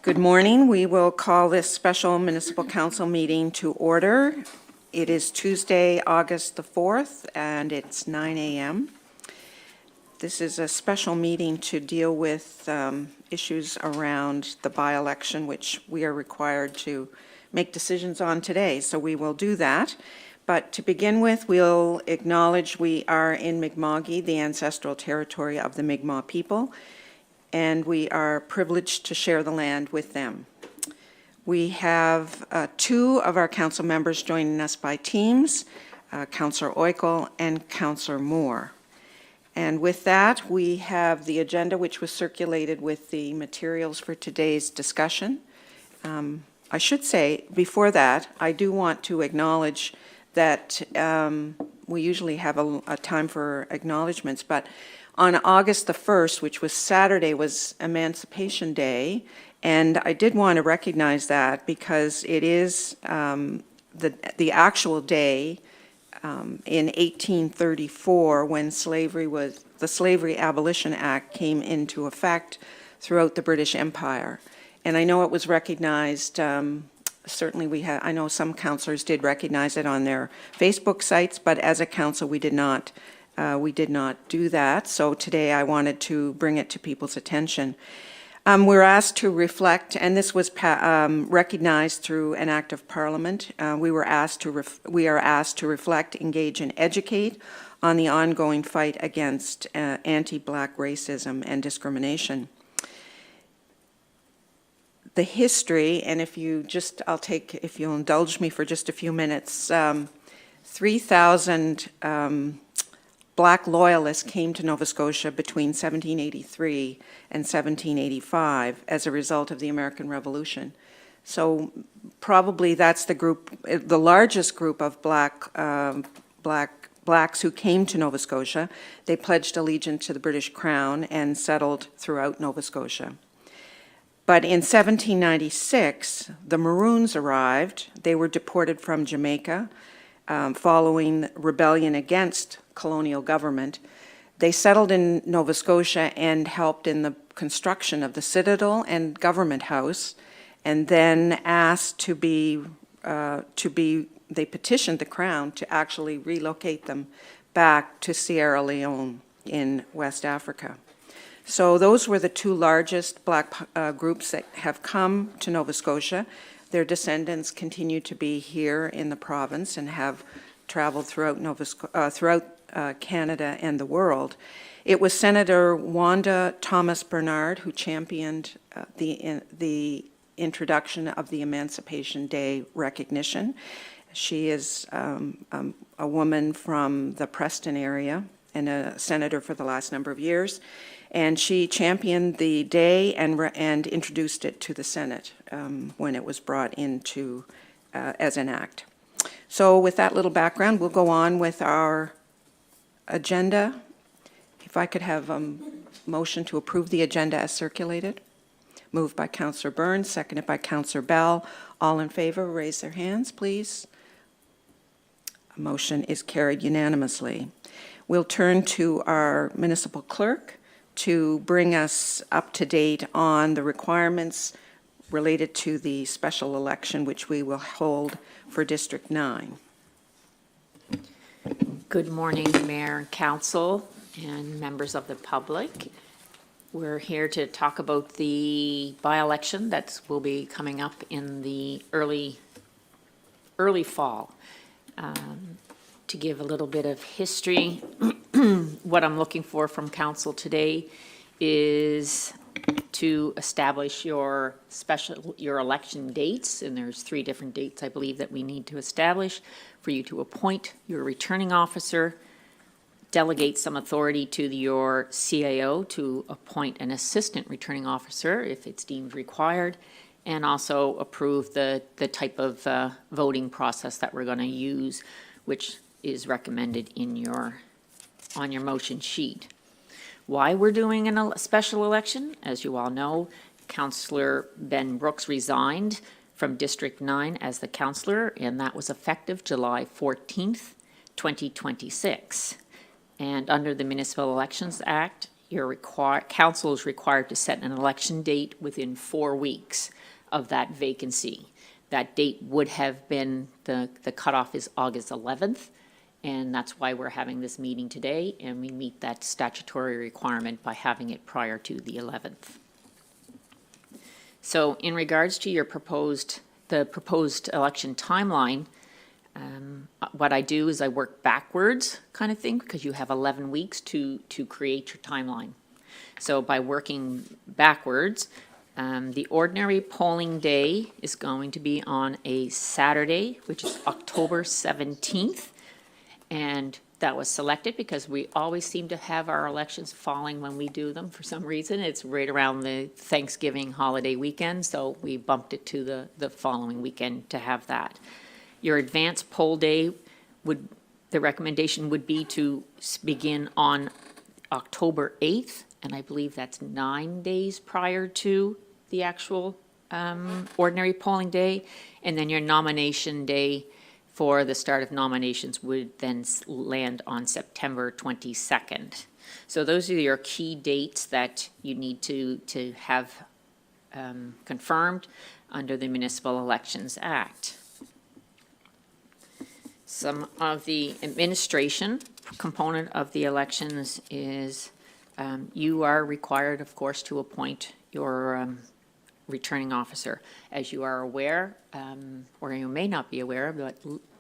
Good morning. We will call this special municipal council meeting to order. It is Tuesday, August the 4th, and it's 9 a.m. This is a special meeting to deal with issues around the by-election, which we are required to make decisions on today, so we will do that. But to begin with, we'll acknowledge we are in Mi'kma'ki, the ancestral territory of the Mi'kmaq people, and we are privileged to share the land with them. We have two of our council members joining us by teams, Councillor Oikel and Councillor Moore. And with that, we have the agenda which was circulated with the materials for today's discussion. I should say, before that, I do want to acknowledge that we usually have a time for acknowledgements, but on August the 1st, which was Saturday, was Emancipation Day, and I did want to recognize that because it is the actual day in 1834 when the Slavery Abolition Act came into effect throughout the British Empire. And I know it was recognized, certainly I know some councillors did recognize it on their Facebook sites, but as a council we did not do that. So today I wanted to bring it to people's attention. We're asked to reflect, and this was recognized through an act of Parliament. We are asked to reflect, engage, and educate on the ongoing fight against anti-Black racism and discrimination. The history, and if you'll indulge me for just a few minutes, 3,000 Black loyalists came to Nova Scotia between 1783 and 1785 as a result of the American Revolution. So probably that's the largest group of Blacks who came to Nova Scotia. They pledged allegiance to the British Crown and settled throughout Nova Scotia. But in 1796, the Maroons arrived. They were deported from Jamaica following rebellion against colonial government. They settled in Nova Scotia and helped in the construction of the Citadel and Government House, and then asked they petitioned the Crown to actually relocate them back to Sierra Leone in West Africa. So those were the two largest Black groups that have come to Nova Scotia. Their descendants continue to be here in the province and have traveled throughout Canada and the world. It was Senator Wanda Thomas Bernard who championed the introduction of the Emancipation Day recognition. She is a woman from the Preston area and a senator for the last number of years. And she championed the day and introduced it to the Senate when it was brought into as an act. So with that little background, we'll go on with our agenda. If I could have a motion to approve the agenda as circulated. Moved by Councillor Burns, seconded by Councillor Bell. All in favor, raise their hands, please. A motion is carried unanimously. We'll turn to our municipal clerk to bring us up to date on the requirements related to the special election which we will hold for District 9. Good morning, Mayor and Council and members of the public. We're here to talk about the by-election that will be coming up in the early fall. To give a little bit of history, what I'm looking for from Council today is to establish your election dates, and there's 3 different dates I believe that we need to establish for you to appoint your returning officer, delegate some authority to your CAO to appoint an assistant returning officer if it's deemed required, and also approve the type of voting process that we're going to use, which is recommended on your motion sheet. Why we're doing a special election? As you all know, Councillor Ben Brooks resigned from District 9 as the councillor, and that was effective July 14th, 2026. And under the Municipal Elections Act, council is required to set an election date within 4 weeks of that vacancy. That date would have been, the cutoff is August 11th, and that's why we're having this meeting today, and we meet that statutory requirement by having it prior to the 11th. So in regards to the proposed election timeline, what I do is I work backwards kind of thing, because you have 11 weeks to create your timeline. So by working backwards, the ordinary polling day is going to be on a Saturday, which is October 17th. And that was selected because we always seem to have our elections falling when we do them for some reason. It's right around the Thanksgiving holiday weekend, so we bumped it to the following weekend to have that. Your advanced poll day the recommendation would be to begin on October 8th, and I believe that's 9 days prior to the actual ordinary polling day. And then your nomination day for the start of nominations would then land on September 22nd. So those are your key dates that you need to have confirmed under the Municipal Elections Act. Some of the administration component of the elections is you are required, of course, to appoint your returning officer. As you are aware, or you may not be aware, but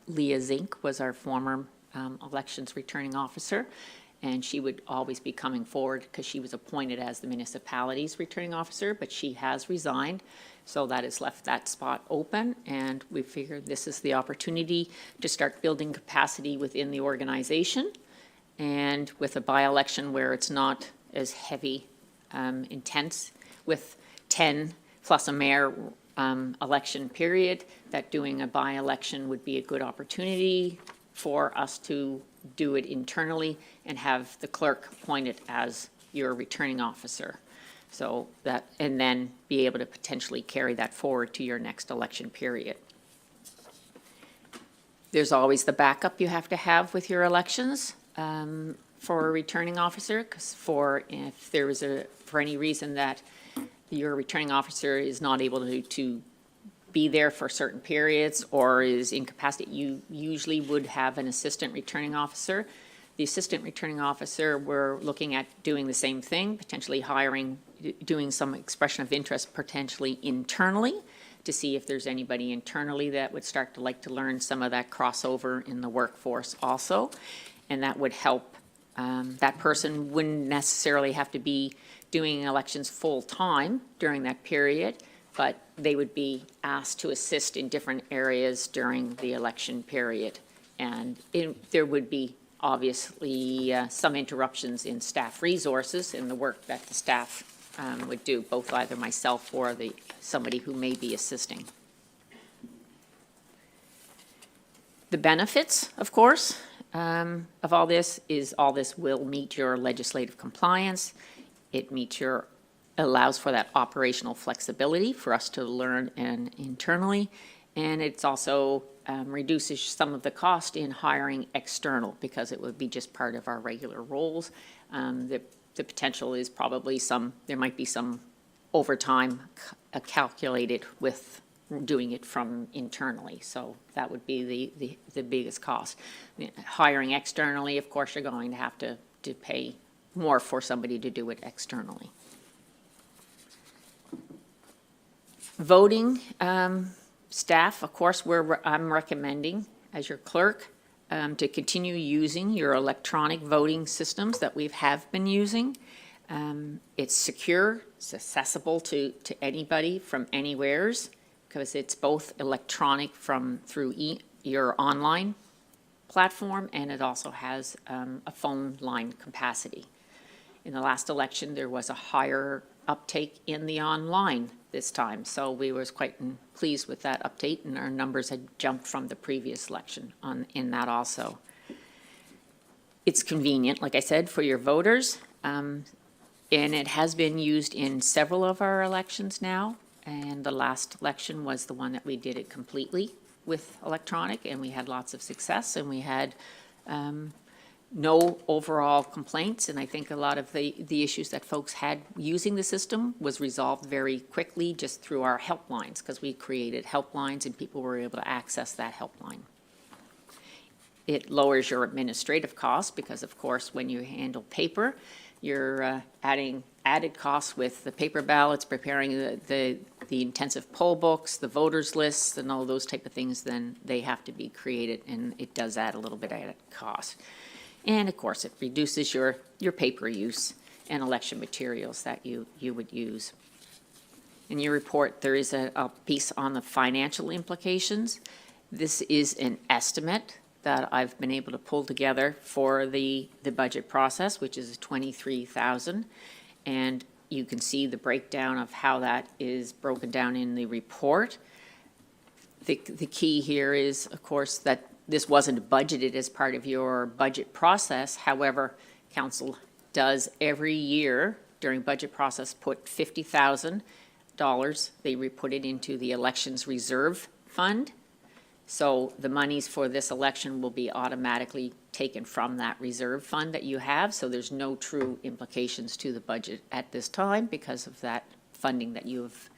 Leah Zink was our former elections returning officer, and she would always be coming forward because she was appointed as the municipality's returning officer, but she has resigned. So that has left that spot open, and we figured this is the opportunity to start building capacity within the organization. And with a by-election where it's not as heavy, intense, with 10 plus a mayor election period, that doing a by-election would be a good opportunity for us to do it internally and have the clerk appointed as your returning officer. So that, and then be able to potentially carry that forward to your next election period. There's always the backup you have to have with your elections for a returning officer, because if there is for any reason that your returning officer is not able to be there for certain periods or is incapacitated, you usually would have an assistant returning officer. The assistant returning officer, we're looking at doing the same thing, potentially hiring, doing some expression of interest potentially internally to see if there's anybody internally that would start to like to learn some of that crossover in the workforce also. And that would help. That person wouldn't necessarily have to be doing elections full time during that period, but they would be asked to assist in different areas during the election period. And there would be obviously some interruptions in staff resources in the work that the staff would do, both either myself or somebody who may be assisting. The benefits, of course, of all this will meet your legislative compliance. It allows for that operational flexibility for us to learn internally, and it's also reduces some of the cost in hiring external because it would be just part of our regular roles. The potential is probably there might be some overtime calculated with doing it from internally. So that would be the biggest cost. Hiring externally, of course, you're going to have to pay more for somebody to do it externally. Voting staff, of course, I'm recommending as your clerk to continue using your electronic voting systems that we have been using. It's secure, it's accessible to anybody from anywheres because it's both electronic through your online platform, and it also has a phone line capacity. In the last election, there was a higher uptake in the online this time, so we was quite pleased with that update, and our numbers had jumped from the previous election in that also. It's convenient, like I said, for your voters, and it has been used in several of our elections now, and the last election was the one that we did it completely with electronic, and we had lots of success, and we had no overall complaints, and I think a lot of the issues that folks had using the system was resolved very quickly just through our helplines, because we created helplines and people were able to access that helpline. It lowers your administrative costs because, of course, when you handle paper, you're adding added costs with the paper ballots, preparing the intensive poll books, the voters lists, and all those type of things. Then they have to be created, and it does add a little bit of added cost. And of course, it reduces your paper use and election materials that you would use. In your report, there is a piece on the financial implications. This is an estimate that I've been able to pull together for the budget process, which is $23,000. And you can see the breakdown of how that is broken down in the report. The key here is, of course, that this wasn't budgeted as part of your budget process. However, council does every year during budget process put $50,000. They put it into the elections reserve fund. So the monies for this election will be automatically taken from that reserve fund that you have. So there's no true implications to the budget at this time because of that funding that you've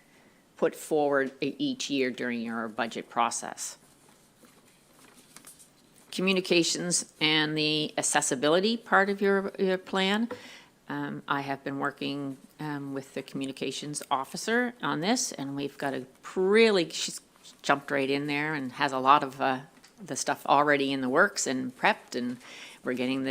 put forward each year during your budget process. Communications and the accessibility part of your plan. I have been working with the communications officer on this, and we've got she's jumped right in there and has a lot of the stuff already in the works and prepped, and we're getting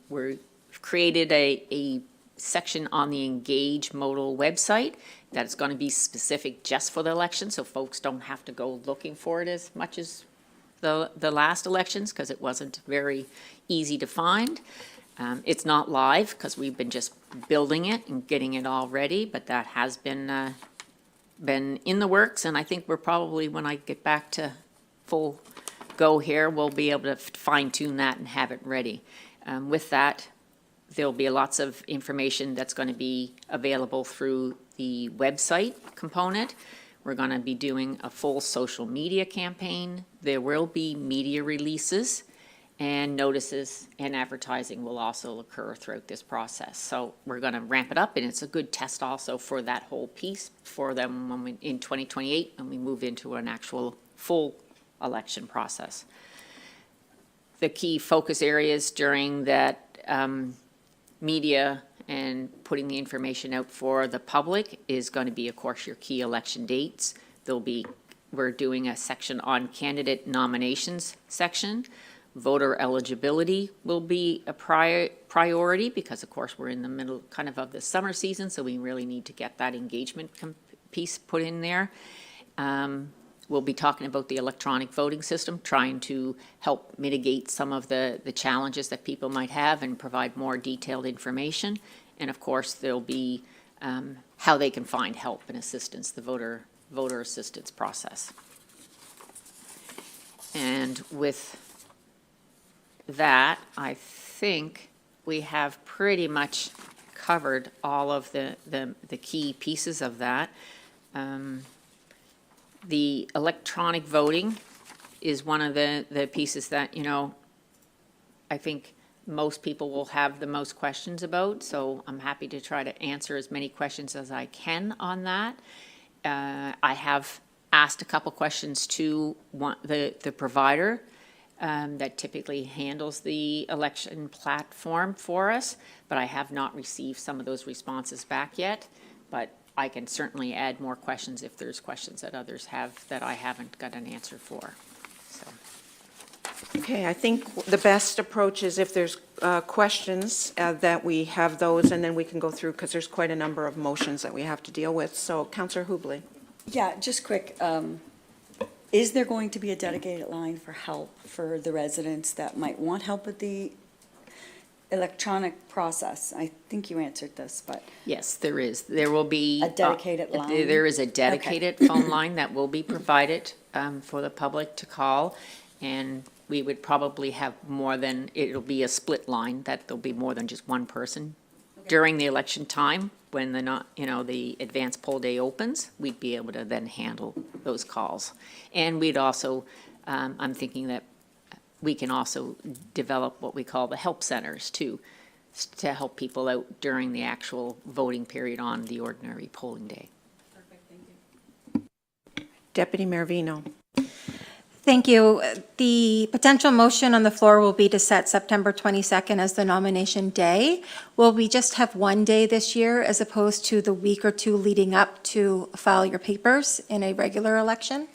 we've created a section on the Engage Modal website that's going to be specific just for the election, so folks don't have to go looking for it as much as the last elections, because it wasn't very easy to find. It's not live because we've been just building it and getting it all ready, but that has been in the works, and I think we're probably, when I get back to full go here, we'll be able to fine tune that and have it ready. With that, there'll be lots of information that's going to be available through the website component. We're going to be doing a full social media campaign. There will be media releases, and notices and advertising will also occur throughout this process. So we're going to ramp it up, and it's a good test also for that whole piece for them when in 2028 when we move into an actual full election process. The key focus areas during that media and putting the information out for the public is going to be, of course, your key election dates. We're doing a section on candidate nominations section. Voter eligibility will be a priority because, of course, we're in the middle kind of the summer season, so we really need to get that engagement piece put in there. We'll be talking about the electronic voting system, trying to help mitigate some of the challenges that people might have and provide more detailed information. And of course, there'll be how they can find help and assistance, the voter assistance process. And with that, I think we have pretty much covered all of the key pieces of that. The electronic voting is one of the pieces that, I think most people will have the most questions about, so I'm happy to try to answer as many questions as I can on that. I have asked a couple questions to the provider that typically handles the election platform for us, but I have not received some of those responses back yet. But I can certainly add more questions if there's questions that others have that I haven't got an answer for. So. Okay, I think the best approach is if there's questions that we have those, and then we can go through, because there's quite a number of motions that we have to deal with. So, Councillor Hubley. Yeah, just quick. Is there going to be a dedicated line for help for the residents that might want help with the electronic process? I think you answered this, but. Yes, there is. There will be. A dedicated line? There is a dedicated phone line that will be provided for the public to call. And we would probably have it'll be a split line, that there'll be more than just one person. Okay. During the election time, when the advance poll day opens, we'd be able to then handle those calls. And we'd also, I'm thinking that we can also develop what we call the help centers to help people out during the actual voting period on the ordinary polling day. Deputy Mayor Vino. Thank you. The potential motion on the floor will be to set September 22nd as the nomination day. Will we just have one day this year as opposed to the week or two leading up to file your papers in a regular election?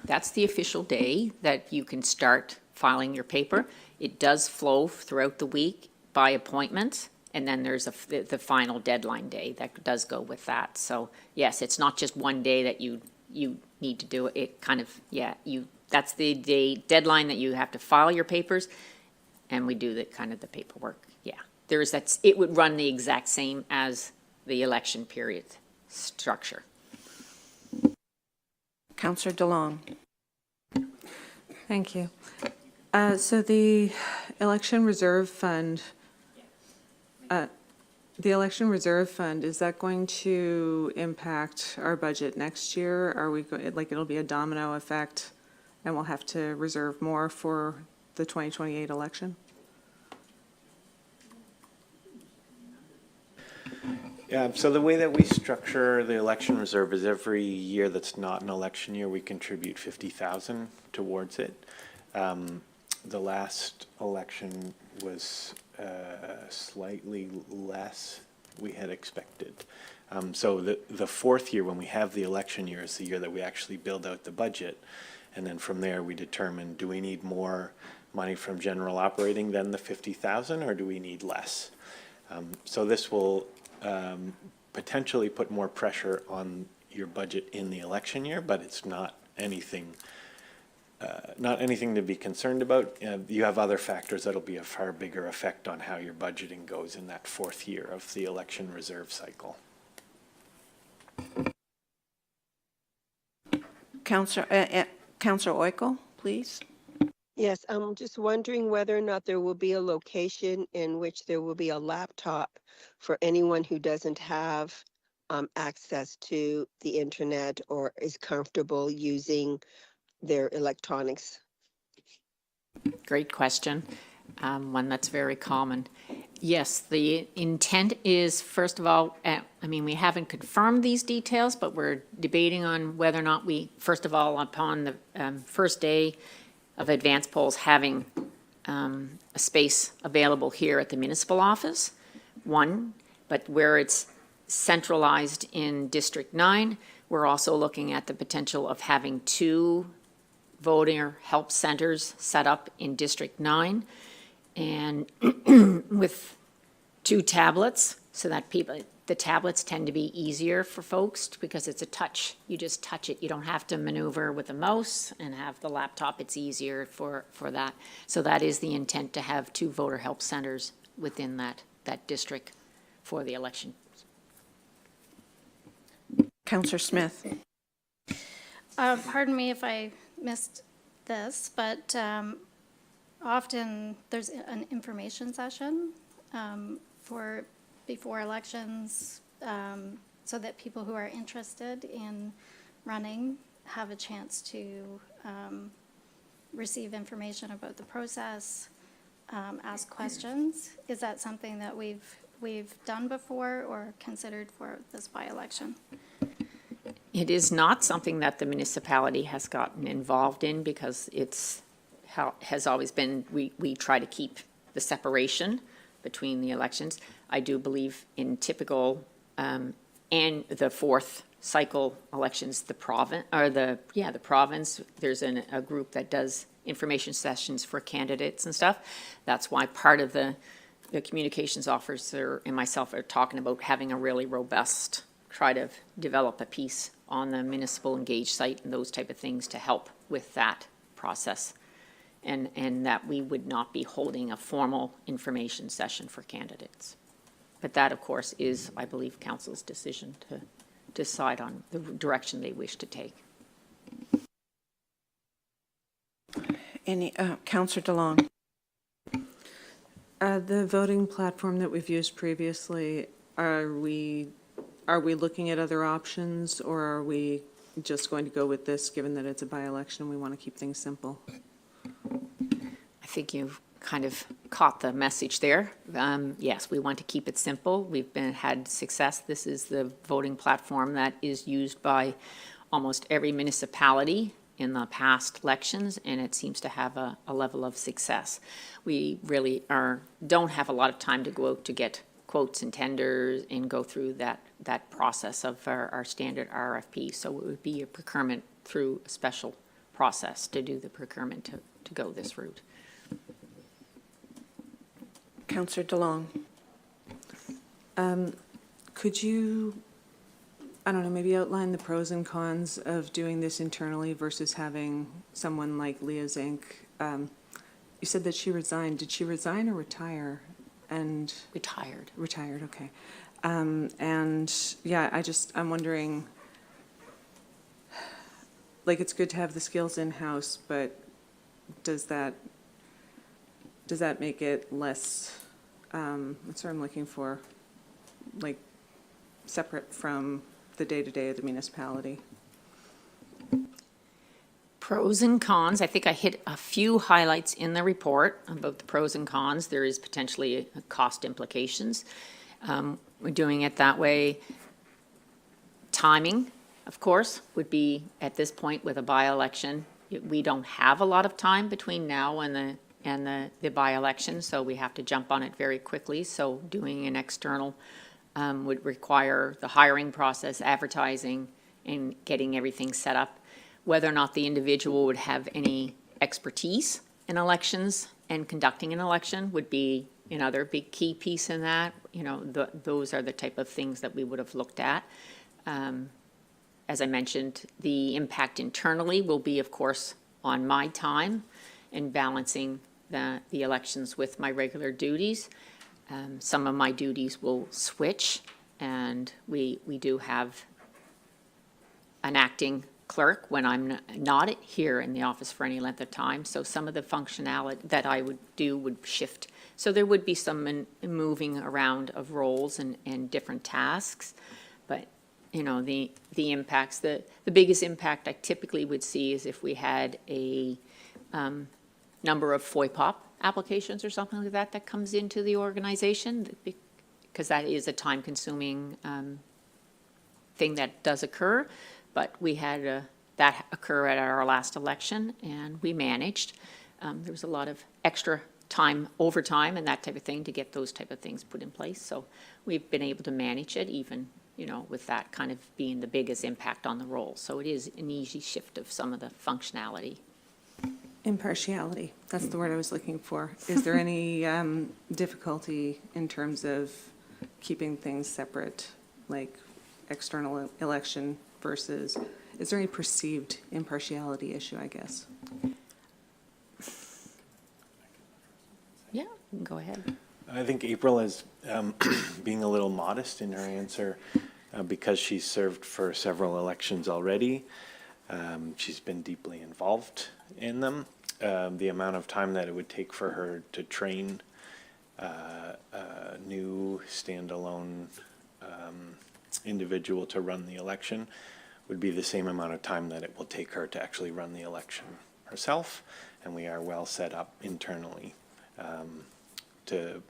That's the official day that you can start filing your paper. It does flow throughout the week by appointment, and then there's the final deadline day that does go with that. So yes, it's not just one day that you need to do it. It kind of, that's the day deadline that you have to file your papers, and we do the kind of the paperwork. Yeah, it would run the exact same as the election period structure. Councillor DeLong. Thank you. So the election reserve fund, is that going to impact our budget next year? Are we like it'll be a domino effect, and we'll have to reserve more for the 2028 election? Yeah, so the way that we structure the election reserve is every year that's not an election year, we contribute 50,000 towards it. The last election was slightly less we had expected. So the fourth year, when we have the election year, is the year that we actually build out the budget. And then from there, we determine, do we need more money from general operating than the 50,000, or do we need less? So this will potentially put more pressure on your budget in the election year, but it's not anything to be concerned about. You have other factors that'll be a far bigger effect on how your budgeting goes in that fourth year of the election reserve cycle. Councillor Oikel, please. Yes, I'm just wondering whether or not there will be a location in which there will be a laptop for anyone who doesn't have access to the internet or is comfortable using their electronics. Great question, one that's very common. Yes, the intent is, first of all, we haven't confirmed these details, but we're debating on whether or not we, first of all, upon the first day of advanced polls, having a space available here at the municipal office, one, but where it's centralized in District 9, we're also looking at the potential of having 2 voter help centers set up in District 9, and with 2 tablets, so that the tablets tend to be easier for folks because it's a touch. You just touch it. You don't have to maneuver with a mouse and have the laptop. It's easier for that. So that is the intent, to have 2 voter help centers within that district for the election. Councillor Smith. Pardon me if I missed this, but often there's an information session before elections, so that people who are interested in running have a chance to receive information about the process, ask questions. Is that something that we've done before or considered for this by-election? It is not something that the municipality has gotten involved in, because has always been, we try to keep the separation between the elections. I do believe in typical, and the fourth cycle elections, the province, there's a group that does information sessions for candidates and stuff. That's why part of the communications officer and myself are talking about having a really robust, try to develop a piece on the municipal engaged site and those type of things to help with that process. And that we would not be holding a formal information session for candidates. But that, of course, is, I believe, council's decision to decide on the direction they wish to take. Councillor DeLong. The voting platform that we've used previously, are we looking at other options, or are we just going to go with this, given that it's a by-election and we want to keep things simple? think you've kind of caught the message there. Yes, we want to keep it simple. We've had success. This is the voting platform that is used by almost every municipality in the past elections, and it seems to have a level of success. We really don't have a lot of time to go out to get quotes and tenders and go through that process of our standard RFP. So it would be a procurement through a special process to do the procurement to go this route. Councillor DeLong. Could you, I don't know, maybe outline the pros and cons of doing this internally versus having someone like Leah Zink? You said that she resigned. Did she resign or retire? And Retired. retired, okay. And yeah, I'm wondering, like, it's good to have the skills in-house, but does that make it less, what's what I'm looking for, like, separate from the day-to-day of the municipality? Pros and cons, I think I hit a few highlights in the report about the pros and cons. There is potentially cost implications. We're doing it that way. Timing, of course, would be at this point with a by-election. We don't have a lot of time between now and the by-election, so we have to jump on it very quickly. So doing an external would require the hiring process, advertising, and getting everything set up. Whether or not the individual would have any expertise in elections and conducting an election would be another big key piece in that. Those are the type of things that we would have looked at. As I mentioned, the impact internally will be, of course, on my time and balancing the elections with my regular duties. Some of my duties will switch, and we do have an acting clerk when I'm not here in the office for any length of time. So some of the functionality that I would do would shift. So there would be some moving around of roles and different tasks. But, the impacts, the biggest impact I typically would see is if we had a number of FOIPOP applications or something like that comes into the organization, because that is a time-consuming thing that does occur. But we had that occur at our last election, and we managed. There was a lot of extra time, overtime, and that type of thing to get those type of things put in place. So we've been able to manage it, even with that kind of being the biggest impact on the role. So it is an easy shift of some of the functionality. Impartiality, that's the word I was looking for. Is there any difficulty in terms of keeping things separate, like external election versus, is there any perceived impartiality issue, I guess? Yeah, you can go ahead. I think April is being a little modest in her answer because she's served for several elections already. She's been deeply involved in them. The amount of time that it would take for her to train a new standalone individual to run the election would be the same amount of time that it will take her to actually run the election herself. And we are well set up internally to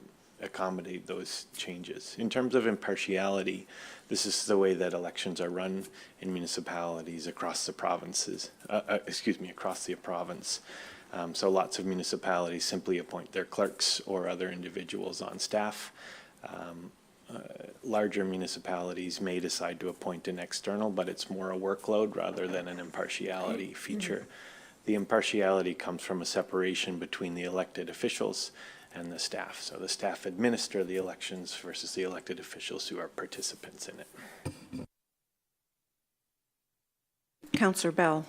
accommodate those changes. In terms of impartiality, this is the way that elections are run in municipalities across the provinces, across the province. So lots of municipalities simply appoint their clerks or other individuals on staff. Larger municipalities may decide to appoint an external, but it's more a workload rather than an impartiality feature. The impartiality comes from a separation between the elected officials and the staff. So the staff administer the elections versus the elected officials who are participants in it. Councillor Bell.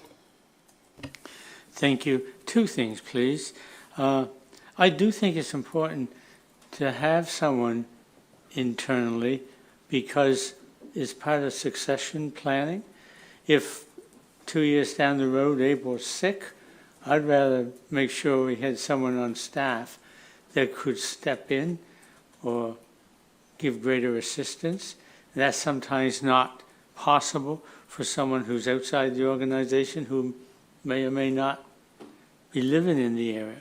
Thank you. Two things, please. I do think it's important to have someone internally because it's part of succession planning. If 2 years down the road April's sick, I'd rather make sure we had someone on staff that could step in or give greater assistance. That's sometimes not possible for someone who's outside the organization who may or may not be living in the area.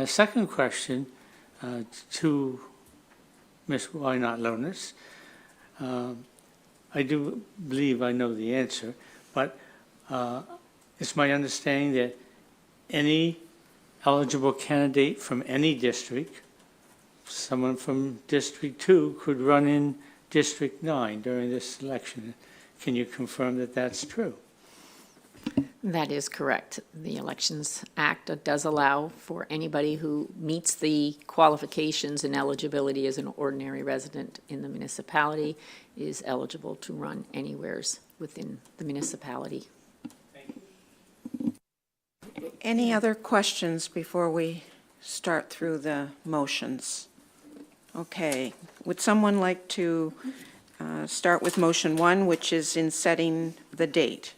Second question to Ms. Wynot Lonis. I do believe I know the answer, but it's my understanding that any eligible candidate from any district, someone from District 2 could run in District 9 during this election. Can you confirm that that's true? That is correct. The Elections Act does allow for anybody who meets the qualifications and eligibility as an ordinary resident in the municipality is eligible to run anywheres within the municipality. Any other questions before we start through the motions? Okay, would someone like to start with motion 1, which is in setting the date?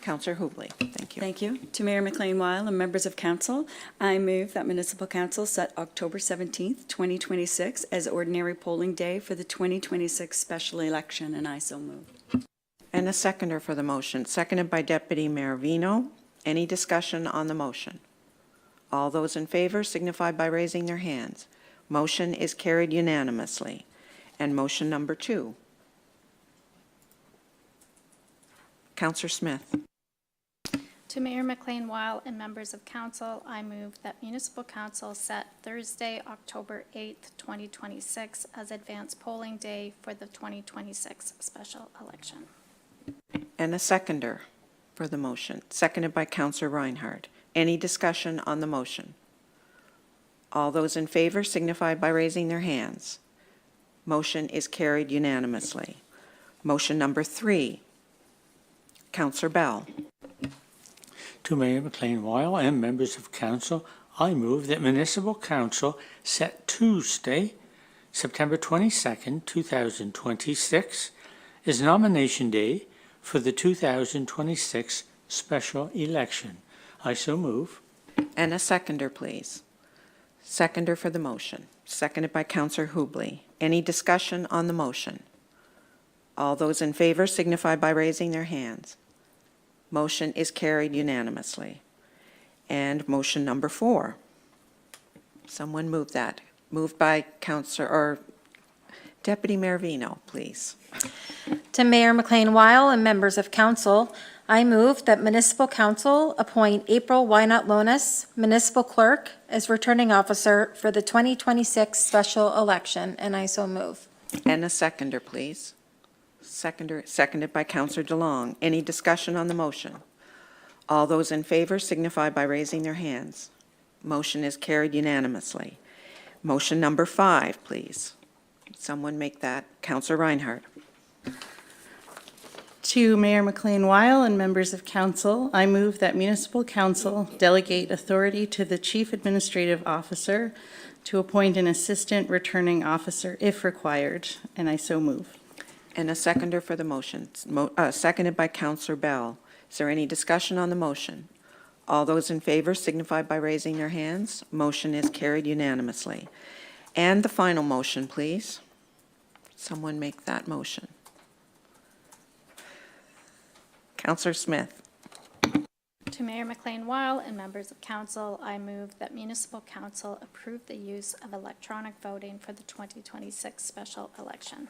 Councillor Hubley, thank you. Thank you. To Mayor McLean-Weil and members of council, I move that municipal council set October 17th, 2026 as ordinary polling day for the 2026 special election, and I so move. And a seconder for the motion, seconded by Deputy Mayor Vino. Any discussion on the motion? All those in favor signify by raising their hands. Motion is carried unanimously. And motion number 2. Councillor Smith. To Mayor McLean-Weil and members of council, I move that municipal council set Thursday, October 8th, 2026 as advanced polling day for the 2026 special election. And a seconder for the motion, seconded by Councillor Reinhardt. Any discussion on the motion? All those in favor signify by raising their hands. Motion is carried unanimously. Motion number 3. Councillor Bell. To Mayor McLean-Weil and members of council, I move that municipal council set Tuesday, September 22nd, 2026 as nomination day for the 2026 special election. I so move. And a seconder, please. Seconder for the motion, seconded by Councillor Hubley. Any discussion on the motion? All those in favor signify by raising their hands. Motion is carried unanimously. And motion number 4. Someone move that. Moved by Deputy Mayor Vino, please. To Mayor McLean-Weil and members of council, I move that municipal council appoint April Wynot Lonis, municipal clerk, as returning officer for the 2026 special election, and I so move. And a seconder, please. Seconded by Councillor DeLong. Any discussion on the motion? All those in favor signify by raising their hands. Motion is carried unanimously. Motion number 5, please. Someone make that. Councillor Reinhardt. To Mayor McLean-Weil and members of council, I move that municipal council delegate authority to the chief administrative officer to appoint an assistant returning officer if required, and I so move. And a seconder for the motion, seconded by Councillor Bell. Is there any discussion on the motion? All those in favor signify by raising their hands. Motion is carried unanimously. And the final motion, please. Someone make that motion. Councillor Smith. To Mayor McLean-Weil and members of council, I move that municipal council approve the use of electronic voting for the 2026 special election.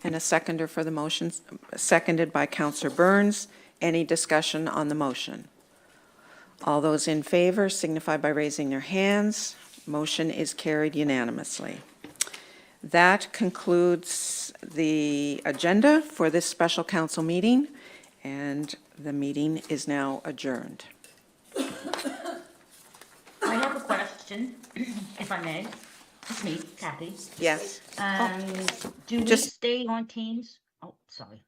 And a seconder for the motion, seconded by Councillor Burns. Any discussion on the motion? All those in favor signify by raising their hands. Motion is carried unanimously. That concludes the agenda for this special council meeting, and the meeting is now adjourned. I have a question, if I may. It's me, Kathy. Yes. Do we Just- stay on Teams? Oh, sorry.